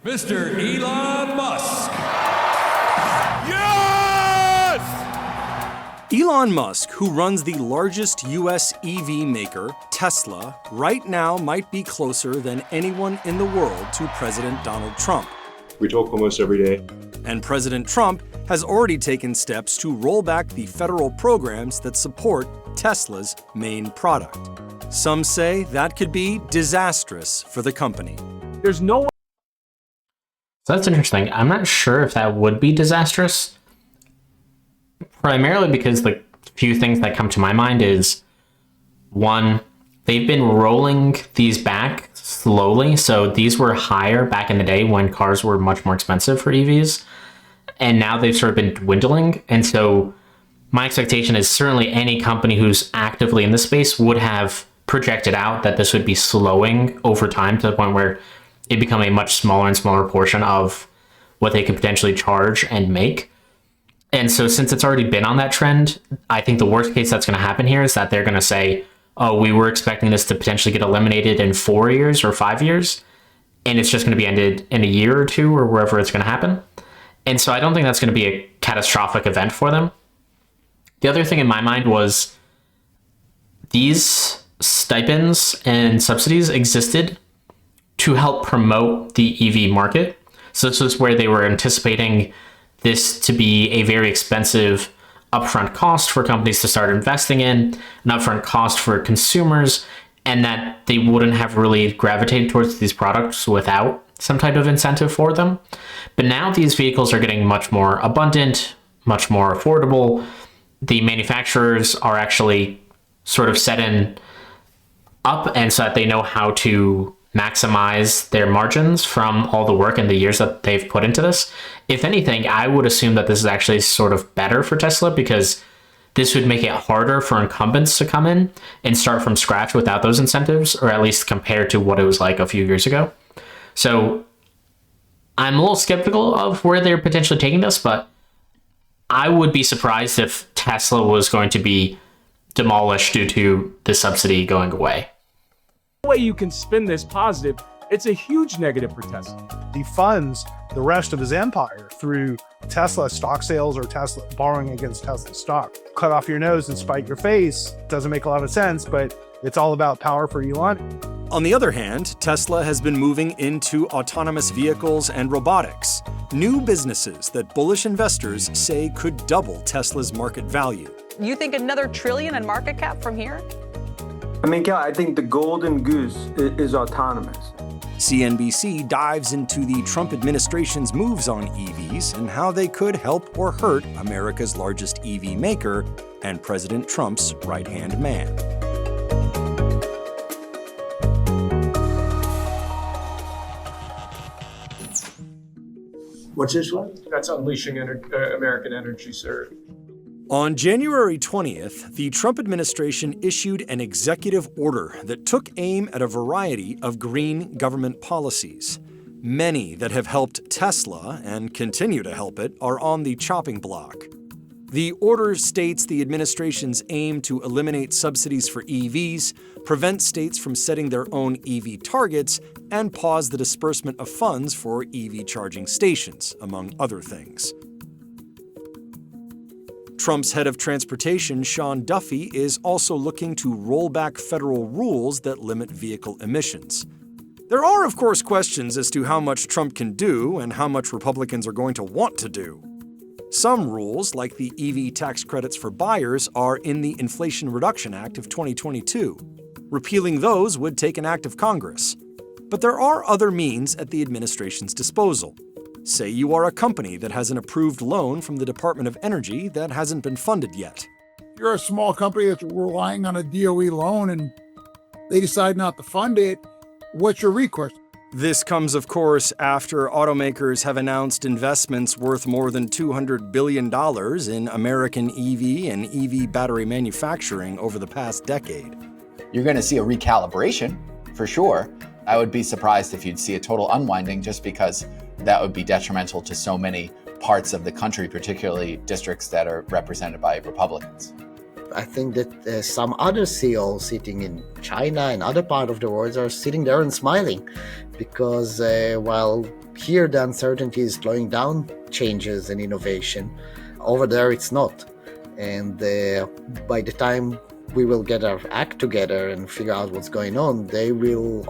Mr. Elon Musk. Yes! Elon Musk, who runs the largest U.S. EV maker, Tesla, right now might be closer than anyone in the world to President Donald Trump. We talk almost every day. And President Trump has already taken steps to roll back the federal programs that support Tesla's main product. Some say that could be disastrous for the company. There's no. So that's interesting. I'm not sure if that would be disastrous. Primarily because the few things that come to my mind is, one, they've been rolling these back slowly. So these were higher back in the day when cars were much more expensive for EVs. And now they've sort of been dwindling. And so my expectation is certainly any company who's actively in this space would have projected out that this would be slowing over time to the point where it become a much smaller and smaller portion of what they could potentially charge and make. And so since it's already been on that trend, I think the worst case that's going to happen here is that they're going to say, oh, we were expecting this to potentially get eliminated in 4 years or 5 years, and it's just going to be ended in a year or two or wherever it's going to happen. And so I don't think that's going to be a catastrophic event for them. The other thing in my mind was these stipends and subsidies existed to help promote the EV market. So this was where they were anticipating this to be a very expensive upfront cost for companies to start investing in, an upfront cost for consumers, and that they wouldn't have really gravitated towards these products without some type of incentive for them. But now these vehicles are getting much more abundant, much more affordable. The manufacturers are actually sort of set in up, and so that they know how to maximize their margins from all the work and the years that they've put into this. If anything, I would assume that this is actually sort of better for Tesla, because this would make it harder for incumbents to come in and start from scratch without those incentives, or at least compared to what it was like a few years ago. So I'm a little skeptical of where they're potentially taking this, but I would be surprised if Tesla was going to be demolished due to the subsidy going away. Way you can spin this positive, it's a huge negative for Tesla. He funds the rest of his empire through Tesla stock sales or Tesla borrowing against Tesla stock. Cut off your nose and spite your face doesn't make a lot of sense, but it's all about power for Elon. On the other hand, Tesla has been moving into autonomous vehicles and robotics, new businesses that bullish investors say could double Tesla's market value. You think another $1 trillion in market cap from here? I mean, Cal, I think the golden goose is autonomous. CNBC dives into the Trump administration's moves on EVs and how they could help or hurt America's largest EV maker and President Trump's right-hand man. What's this one? That's Unleashing American Energy, sir. On January 20th, the Trump administration issued an executive order that took aim at a variety of green government policies. Many that have helped Tesla and continue to help it are on the chopping block. The order states the administration's aim to eliminate subsidies for EVs, prevent states from setting their own EV targets, and pause the disbursement of funds for EV charging stations, among other things. Trump's head of transportation, Sean Duffy, is also looking to roll back federal rules that limit vehicle emissions. There are, of course, questions as to how much Trump can do and how much Republicans are going to want to do. Some rules, like the EV tax credits for buyers, are in the Inflation Reduction Act of 2022. Repealing those would take an act of Congress. But there are other means at the administration's disposal. Say you are a company that has an approved loan from the Department of Energy that hasn't been funded yet. You're a small company that's relying on a DOE loan and they decide not to fund it. What's your recourse? This comes, of course, after automakers have announced investments worth more than $200 billion in American EV and EV battery manufacturing over the past decade. You're going to see a recalibration, for sure. I would be surprised if you'd see a total unwinding, just because that would be detrimental to so many parts of the country, particularly districts that are represented by Republicans. I think that some other CEOs sitting in China and other part of the world are sitting there and smiling, because while here the uncertainty is slowing down changes and innovation, over there it's not. And by the time we will get our act together and figure out what's going on, they will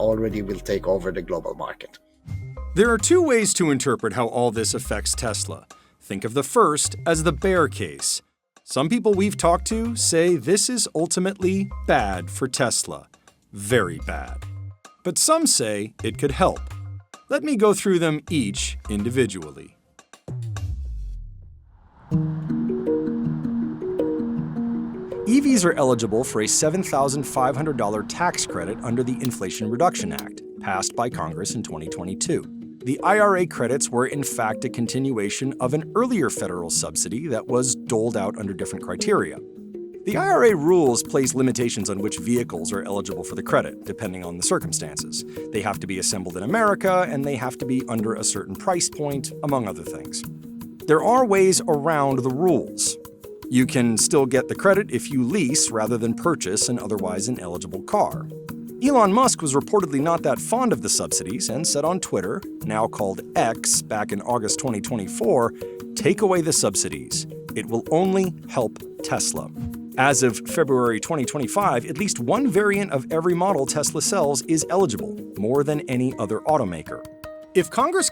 take over the global market. There are two ways to interpret how all this affects Tesla. Think of the first as the bear case. Some people we've talked to say this is ultimately bad for Tesla. Very bad. But some say it could help. Let me go through them each individually. EVs are eligible for a $7,500 tax credit under the Inflation Reduction Act, passed by Congress in 2022. The IRA credits were in fact a continuation of an earlier federal subsidy that was doled out under different criteria. The IRA rules place limitations on which vehicles are eligible for the credit, depending on the circumstances. They have to be assembled in America, and they have to be under a certain price point, among other things. There are ways around the rules. You can still get the credit if you lease rather than purchase an otherwise ineligible car. Elon Musk was reportedly not that fond of the subsidies and said on Twitter, now called X, back in August 2024, "Take away the subsidies. It will only help Tesla." As of February 2025, at least one variant of every model Tesla sells is eligible, more than any other automaker. If Congress...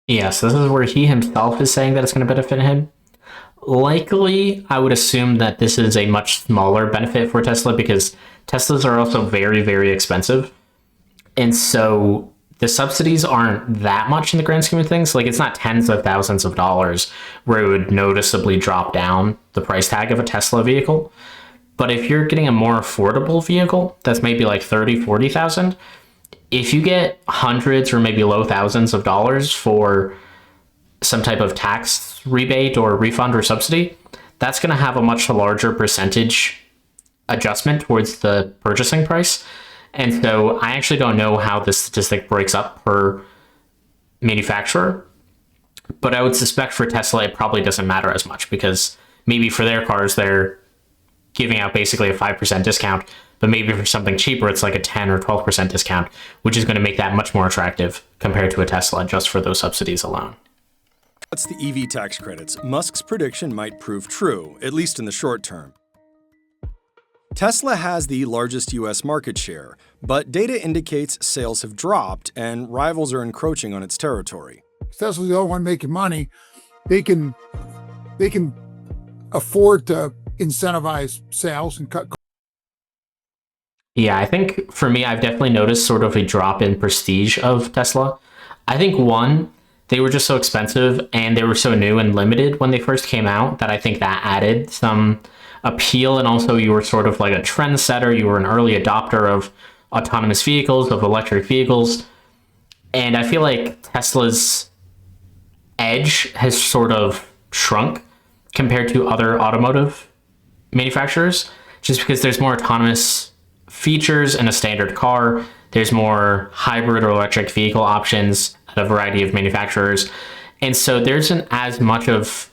Yes, this is where he himself is saying that it's going to benefit him. Likely, I would assume that this is a much smaller benefit for Tesla because Teslas are also very, very expensive. And so the subsidies aren't that much in the grand scheme of things. Like, it's not tens of thousands of dollars where it would noticeably drop down the price tag of a Tesla vehicle. But if you're getting a more affordable vehicle that's maybe like 30, 40,000, if you get hundreds or maybe low thousands of dollars for some type of tax rebate or refund or subsidy, that's going to have a much larger percentage adjustment towards the purchasing price. And so I actually don't know how this statistic breaks up per manufacturer, but I would suspect for Tesla it probably doesn't matter as much because maybe for their cars they're giving out basically a 5% discount, but maybe for something cheaper it's like a 10 or 12% discount, which is going to make that much more attractive compared to a Tesla just for those subsidies alone. That's the EV tax credits. Musk's prediction might prove true, at least in the short term. Tesla has the largest US market share, but data indicates sales have dropped and rivals are encroaching on its territory. Tesla's the only one making money. They can afford to incentivize sales and cut. Yeah, I think for me, I've definitely noticed sort of a drop in prestige of Tesla. I think one, they were just so expensive and they were so new and limited when they first came out that I think that added some appeal. And also you were sort of like a trendsetter. You were an early adopter of autonomous vehicles, of electric vehicles. And I feel like Tesla's edge has sort of shrunk compared to other automotive manufacturers, just because there's more autonomous features in a standard car. There's more hybrid or electric vehicle options at a variety of manufacturers. And so there isn't as much of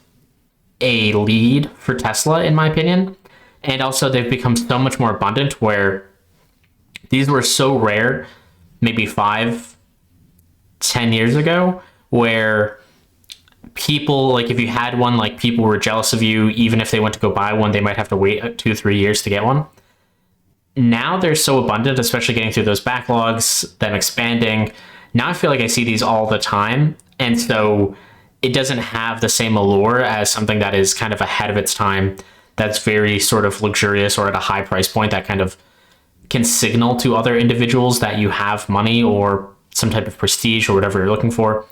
a lead for Tesla, in my opinion. And also they've become so much more abundant where these were so rare, maybe 5-10 years ago, where people, like if you had one, like people were jealous of you. Even if they went to go buy one, they might have to wait 2-3 years to get one. Now they're so abundant, especially getting through those backlogs, them expanding. Now I feel like I see these all the time. And so it doesn't have the same allure as something that is kind of ahead of its time, that's very sort of luxurious or at a high price point that kind of can signal to other individuals that you have money or some type of prestige or whatever you're looking for.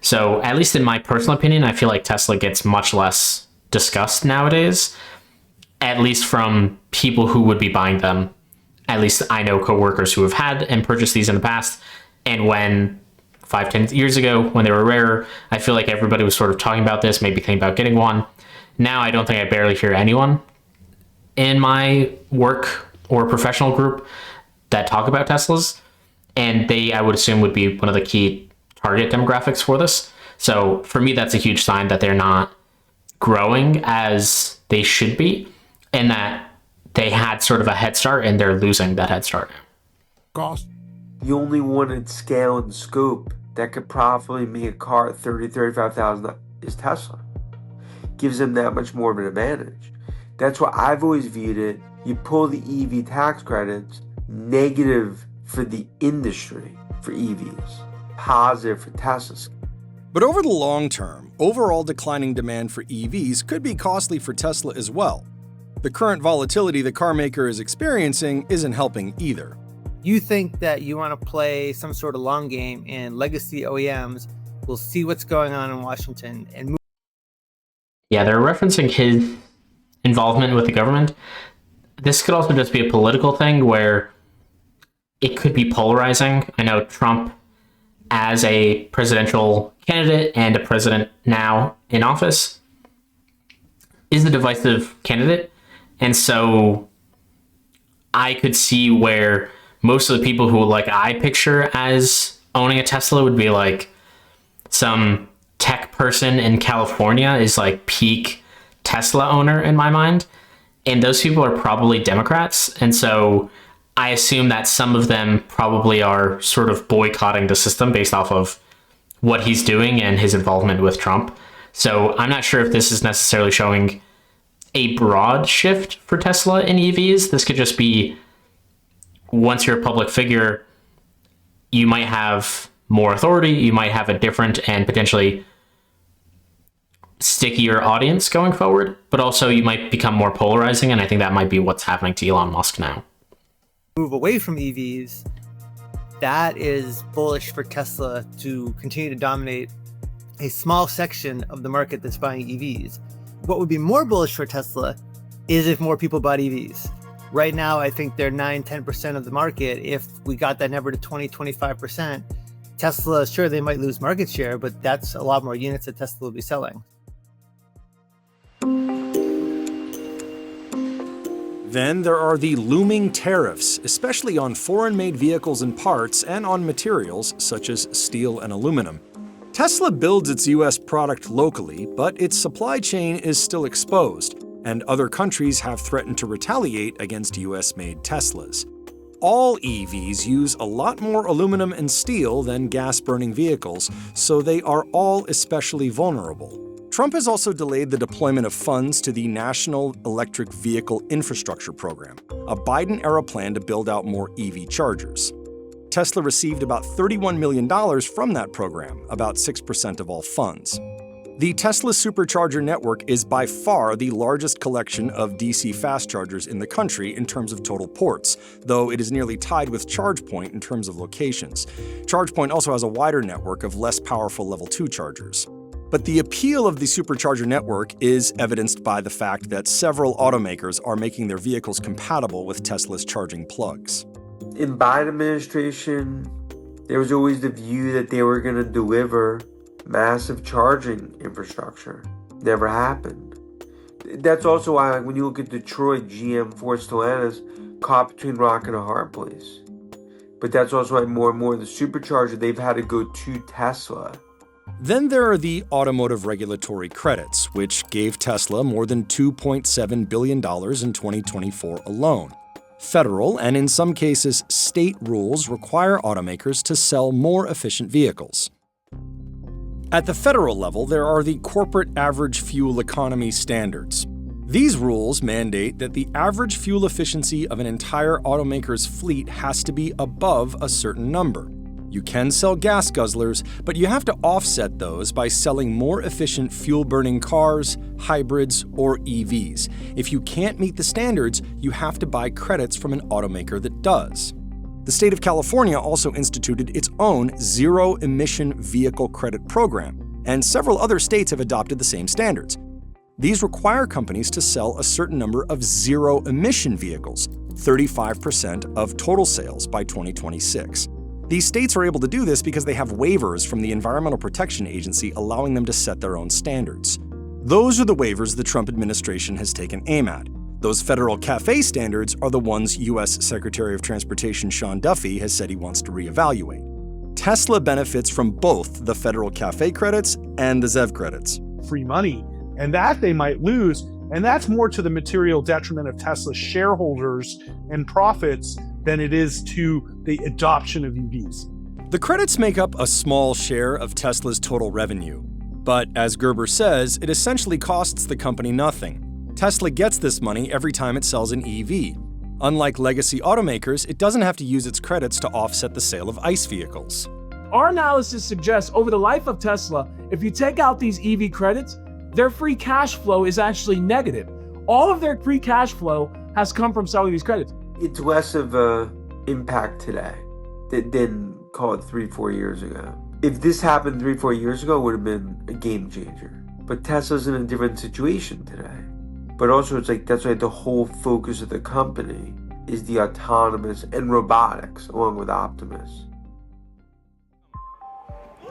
So at least in my personal opinion, I feel like Tesla gets much less discussed nowadays, at least from people who would be buying them. At least I know coworkers who have had and purchased these in the past. And when 5-10 years ago, when they were rarer, I feel like everybody was sort of talking about this, maybe thinking about getting one. Now I don't think I barely hear anyone in my work or professional group that talk about Teslas. And they, I would assume, would be one of the key target demographics for this. So for me, that's a huge sign that they're not growing as they should be, and that they had sort of a head start and they're losing that head start. Cost. The only one at scale and scope that could profitably make a car at $30,000, $35,000 is Tesla. Gives them that much more of an advantage. That's why I've always viewed it. You pull the EV tax credits, negative for the industry for EVs, positive for Tesla. But over the long term, overall declining demand for EVs could be costly for Tesla as well. The current volatility the car maker is experiencing isn't helping either. You think that you want to play some sort of long game, and legacy OEMs will see what's going on in Washington and move. Yeah, they're referencing his involvement with the government. This could also just be a political thing where it could be polarizing. I know Trump, as a presidential candidate and a president now in office, is a divisive candidate. And so I could see where most of the people who I picture as owning a Tesla would be like some tech person in California is like peak Tesla owner in my mind. And those people are probably Democrats. And so I assume that some of them probably are sort of boycotting the system based off of what he's doing and his involvement with Trump. So I'm not sure if this is necessarily showing a broad shift for Tesla in EVs. This could just be, once you're a public figure, you might have more authority, you might have a different and potentially stickier audience going forward, but also you might become more polarizing, and I think that might be what's happening to Elon Musk now. Move away from EVs, that is bullish for Tesla to continue to dominate a small section of the market that's buying EVs. What would be more bullish for Tesla is if more people bought EVs. Right now, I think they're 9-10% of the market. If we got that number to 20-25%, Tesla, sure, they might lose market share, but that's a lot more units that Tesla will be selling. Then there are the looming tariffs, especially on foreign-made vehicles and parts and on materials such as steel and aluminum. Tesla builds its US product locally, but its supply chain is still exposed, and other countries have threatened to retaliate against US-made Teslas. All EVs use a lot more aluminum and steel than gas-burning vehicles, so they are all especially vulnerable. Trump has also delayed the deployment of funds to the National Electric Vehicle Infrastructure Program, a Biden-era plan to build out more EV chargers. Tesla received about $31 million from that program, about 6% of all funds. The Tesla Supercharger network is by far the largest collection of DC fast chargers in the country in terms of total ports, though it is nearly tied with ChargePoint in terms of locations. ChargePoint also has a wider network of less powerful Level 2 chargers. But the appeal of the Supercharger network is evidenced by the fact that several automakers are making their vehicles compatible with Tesla's charging plugs. In Biden administration, there was always the view that they were going to deliver massive charging infrastructure. Never happened. That's also why when you look at Detroit, GM, Ford, Stellantis, caught between rock and a hard place. But that's also why more and more the Supercharger, they've had to go to Tesla. Then there are the automotive regulatory credits, which gave Tesla more than $2.7 billion in 2024 alone. Federal, and in some cases state, rules require automakers to sell more efficient vehicles. At the federal level, there are the Corporate Average Fuel Economy Standards. These rules mandate that the average fuel efficiency of an entire automaker's fleet has to be above a certain number. You can sell gas guzzlers, but you have to offset those by selling more efficient fuel-burning cars, hybrids, or EVs. If you can't meet the standards, you have to buy credits from an automaker that does. The state of California also instituted its own zero-emission vehicle credit program, and several other states have adopted the same standards. These require companies to sell a certain number of zero-emission vehicles, 35% of total sales by 2026. These states are able to do this because they have waivers from the Environmental Protection Agency allowing them to set their own standards. Those are the waivers the Trump administration has taken aim at. Those federal CAFE standards are the ones U.S. Secretary of Transportation Sean Duffy has said he wants to reevaluate. Tesla benefits from both the federal CAFE credits and the ZEV credits. Free money. And that they might lose. And that's more to the material detriment of Tesla's shareholders and profits than it is to the adoption of EVs. The credits make up a small share of Tesla's total revenue. But as Gerber says, it essentially costs the company nothing. Tesla gets this money every time it sells an EV. Unlike legacy automakers, it doesn't have to use its credits to offset the sale of ICE vehicles. Our analysis suggests over the life of Tesla, if you take out these EV credits, their free cash flow is actually negative. All of their free cash flow has come from selling these credits. It's less of a impact today than call it 3-4 years ago. If this happened 3-4 years ago, it would have been a game changer. But Tesla's in a different situation today. But also it's like, that's why the whole focus of the company is the autonomous and robotics along with Optimus.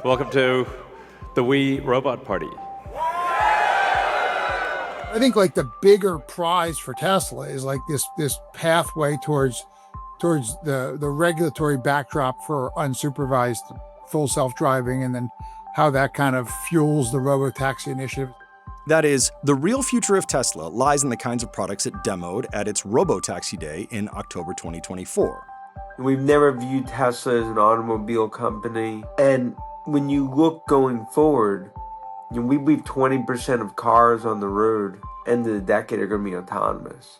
Welcome to the We Robot Party. I think like the bigger prize for Tesla is like this pathway towards the regulatory backdrop for unsupervised full self-driving, and then how that kind of fuels the robotaxi initiative. That is, the real future of Tesla lies in the kinds of products it demoed at its Robotaxi Day in October 2024. We've never viewed Tesla as an automobile company. And when you look going forward, we believe 20% of cars on the road end of the decade are going to be autonomous.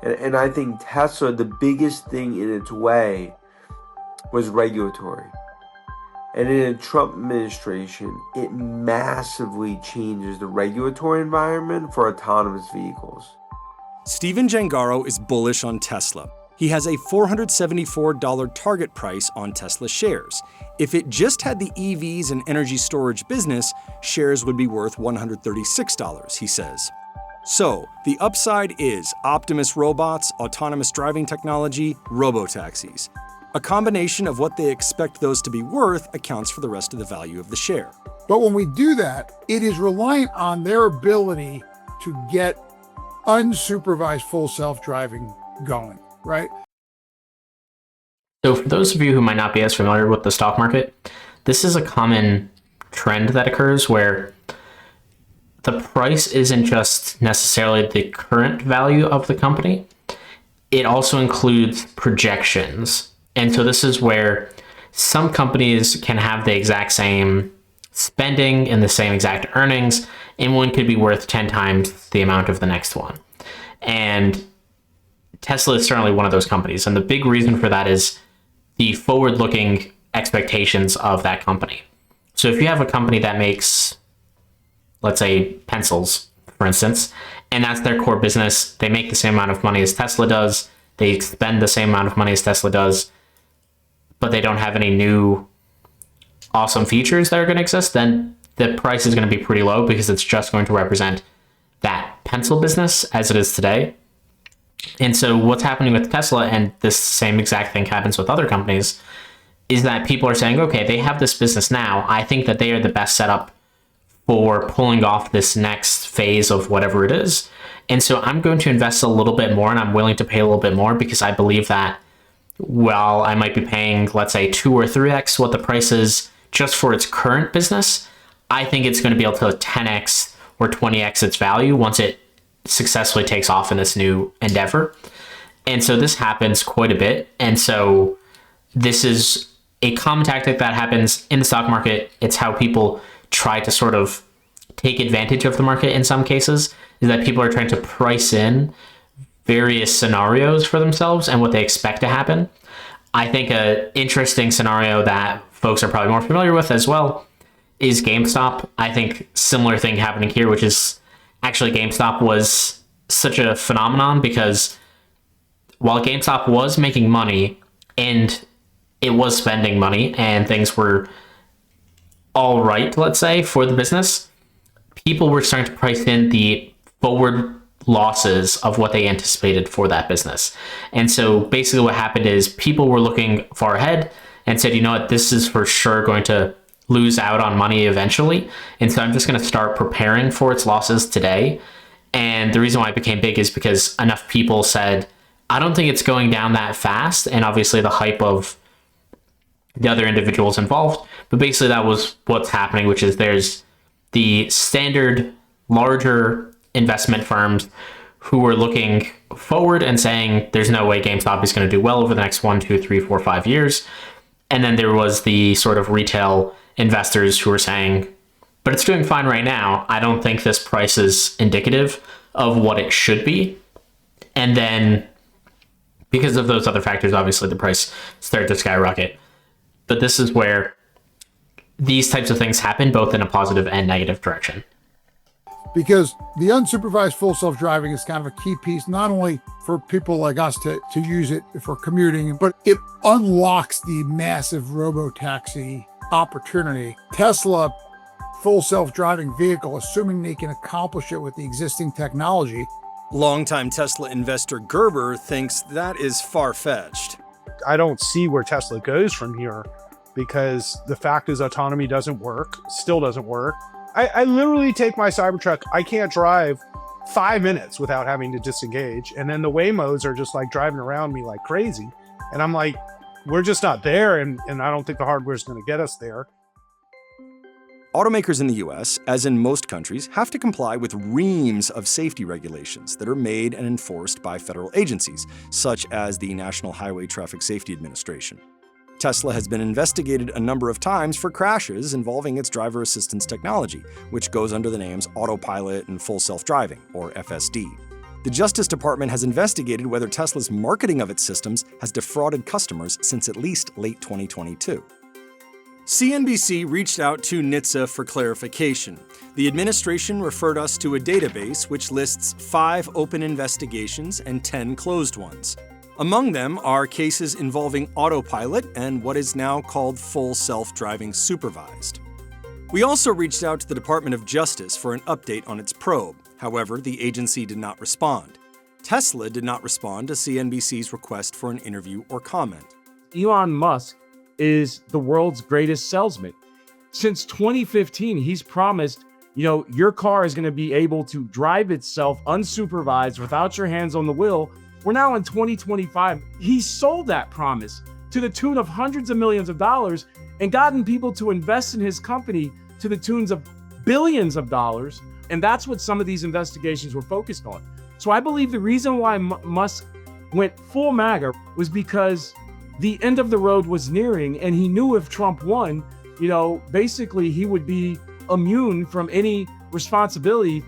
And I think Tesla, the biggest thing in its way was regulatory. And in a Trump administration, it massively changes the regulatory environment for autonomous vehicles. Stephen Gengaro is bullish on Tesla. He has a $474 target price on Tesla shares. If it just had the EVs and energy storage business, shares would be worth $136, he says. So, the upside is Optimus robots, autonomous driving technology, robotaxis. A combination of what they expect those to be worth accounts for the rest of the value of the share. But when we do that, it is reliant on their ability to get unsupervised full self-driving going, right? So for those of you who might not be as familiar with the stock market, this is a common trend that occurs where the price isn't just necessarily the current value of the company. It also includes projections. And so this is where some companies can have the exact same spending and the same exact earnings, and one could be worth 10 times the amount of the next one. And Tesla is certainly one of those companies. And the big reason for that is the forward-looking expectations of that company. So if you have a company that makes, let's say, pencils, for instance, and that's their core business, they make the same amount of money as Tesla does, they spend the same amount of money as Tesla does, but they don't have any new awesome features that are going to exist, then the price is going to be pretty low because it's just going to represent that pencil business as it is today. And so what's happening with Tesla, and this same exact thing happens with other companies, is that people are saying, okay, they have this business now. I think that they are the best setup for pulling off this next phase of whatever it is. And so I'm going to invest a little bit more, and I'm willing to pay a little bit more because I believe that while I might be paying, let's say, 2 or 3x what the price is just for its current business, I think it's going to be able to 10x or 20x its value once it successfully takes off in this new endeavor. And so this happens quite a bit. And so this is a common tactic that happens in the stock market. It's how people try to sort of take advantage of the market in some cases, is that people are trying to price in various scenarios for themselves and what they expect to happen. I think an interesting scenario that folks are probably more familiar with as well is GameStop. I think similar thing happening here, which is actually GameStop was such a phenomenon because while GameStop was making money and it was spending money and things were all right, let's say, for the business, people were starting to price in the forward losses of what they anticipated for that business. And so basically what happened is people were looking far ahead and said, you know what, this is for sure going to lose out on money eventually. And so I'm just going to start preparing for its losses today. And the reason why it became big is because enough people said, I don't think it's going down that fast. And obviously the hype of the other individuals involved. But basically that was what's happening, which is there's the standard larger investment firms who were looking forward and saying there's no way GameStop is going to do well over the next 1, 2, 3, 4, 5 years. And then there was the sort of retail investors who were saying, but it's doing fine right now. I don't think this price is indicative of what it should be. And then because of those other factors, obviously the price started to skyrocket. But this is where these types of things happen both in a positive and negative direction. Because the unsupervised full self-driving is kind of a key piece, not only for people like us to use it for commuting, but it unlocks the massive robo-taxi opportunity. Tesla full self-driving vehicle, assuming they can accomplish it with the existing technology. Longtime Tesla investor Gerber thinks that is far-fetched. I don't see where Tesla goes from here, because the fact is autonomy doesn't work, still doesn't work. I literally take my Cybertruck, I can't drive 5 minutes without having to disengage. And then the Waymos are just like driving around me like crazy. And I'm like, we're just not there. And I don't think the hardware is going to get us there. Automakers in the US, as in most countries, have to comply with reams of safety regulations that are made and enforced by federal agencies, such as the National Highway Traffic Safety Administration. Tesla has been investigated a number of times for crashes involving its driver assistance technology, which goes under the names autopilot and full self-driving, or FSD. The Justice Department has investigated whether Tesla's marketing of its systems has defrauded customers since at least late 2022. CNBC reached out to NHTSA for clarification. The administration referred us to a database which lists 5 open investigations and 10 closed ones. Among them are cases involving autopilot and what is now called full self-driving supervised. We also reached out to the Department of Justice for an update on its probe. However, the agency did not respond. Tesla did not respond to CNBC's request for an interview or comment. Elon Musk is the world's greatest salesman. Since 2015, he's promised, your car is going to be able to drive itself unsupervised without your hands on the wheel. We're now in 2025. He sold that promise to the tune of hundreds of millions of dollars and gotten people to invest in his company to the tunes of billions of dollars. And that's what some of these investigations were focused on. So I believe the reason why Musk went full MAGA was because the end of the road was nearing, and he knew if Trump won, basically he would be immune from any responsibility.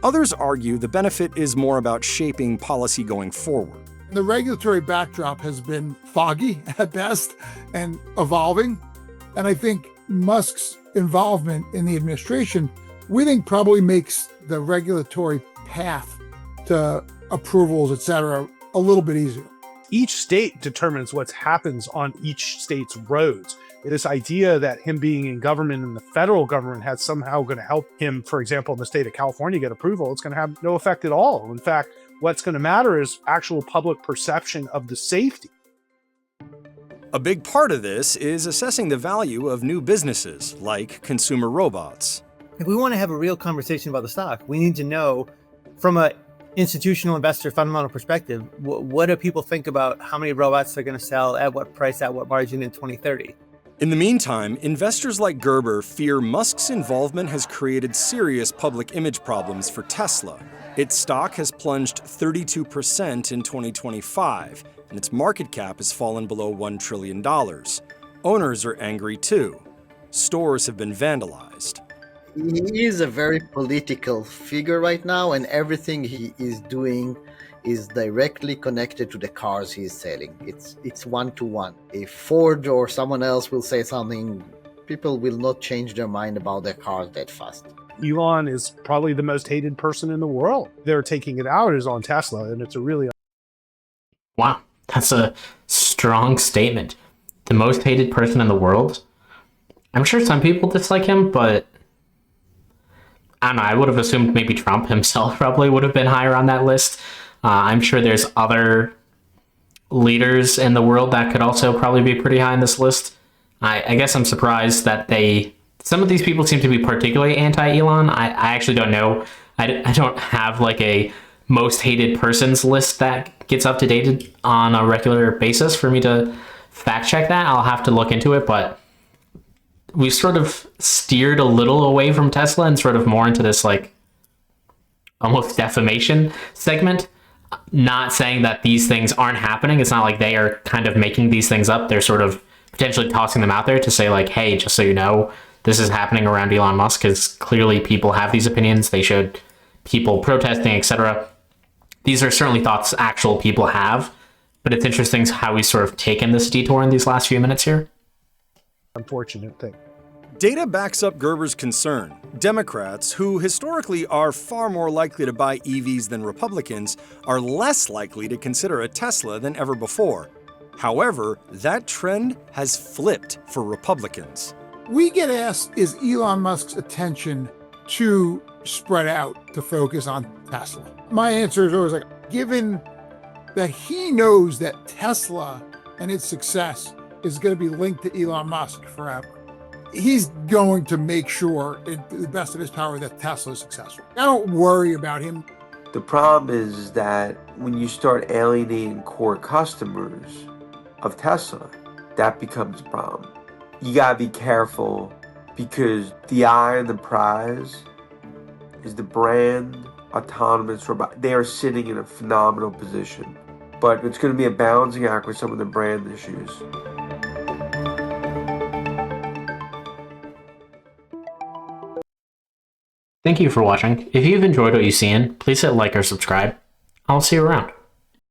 Others argue the benefit is more about shaping policy going forward. The regulatory backdrop has been foggy at best and evolving. And I think Musk's involvement in the administration, we think probably makes the regulatory path to approvals, et cetera, a little bit easier. Each state determines what happens on each state's roads. This idea that him being in government and the federal government has somehow going to help him, for example, in the state of California get approval, it's going to have no effect at all. In fact, what's going to matter is actual public perception of the safety. A big part of this is assessing the value of new businesses like consumer robots. If we want to have a real conversation about the stock, we need to know from a institutional investor fundamental perspective, what do people think about how many robots they're going to sell, at what price, at what margin in 2030? In the meantime, investors like Gerber fear Musk's involvement has created serious public image problems for Tesla. Its stock has plunged 32% in 2025, and its market cap has fallen below $1 trillion. Owners are angry too. Stores have been vandalized. He is a very political figure right now, and everything he is doing is directly connected to the cars he's selling. It's one-to-one. If Ford or someone else will say something, people will not change their mind about their cars that fast. Elon is probably the most hated person in the world. They're taking it out is on Tesla, and it's a really... Wow, that's a strong statement. The most hated person in the world? I'm sure some people dislike him, but I don't know, I would have assumed maybe Trump himself probably would have been higher on that list. I'm sure there's other leaders in the world that could also probably be pretty high on this list. I guess I'm surprised that some of these people seem to be particularly anti-Elon. I actually don't know. I don't have like a most hated persons list that gets updated on a regular basis for me to fact check that. I'll have to look into it, but we sort of steered a little away from Tesla and sort of more into this like almost defamation segment. Not saying that these things aren't happening. It's not like they are kind of making these things up. They're sort of potentially tossing them out there to say like, hey, just so you know, this is happening around Elon Musk, because clearly people have these opinions. They showed people protesting, etc. These are certainly thoughts actual people have, but it's interesting how we've sort of taken this detour in these last few minutes here. Unfortunate thing. Data backs up Gerber's concern. Democrats, who historically are far more likely to buy EVs than Republicans, are less likely to consider a Tesla than ever before. However, that trend has flipped for Republicans. We get asked, is Elon Musk's attention too spread out to focus on Tesla? My answer is always like, given that he knows that Tesla and its success is going to be linked to Elon Musk forever, he's going to make sure, to the best of his power, that Tesla is successful. I don't worry about him. The problem is that when you start alienating core customers of Tesla, that becomes a problem. You gotta be careful, because the eye and the prize is the brand autonomous robot. They are sitting in a phenomenal position, but it's going to be a balancing act with some of the brand issues. Thank you for watching. If you've enjoyed what you've seen, please hit like or subscribe. I'll see you around.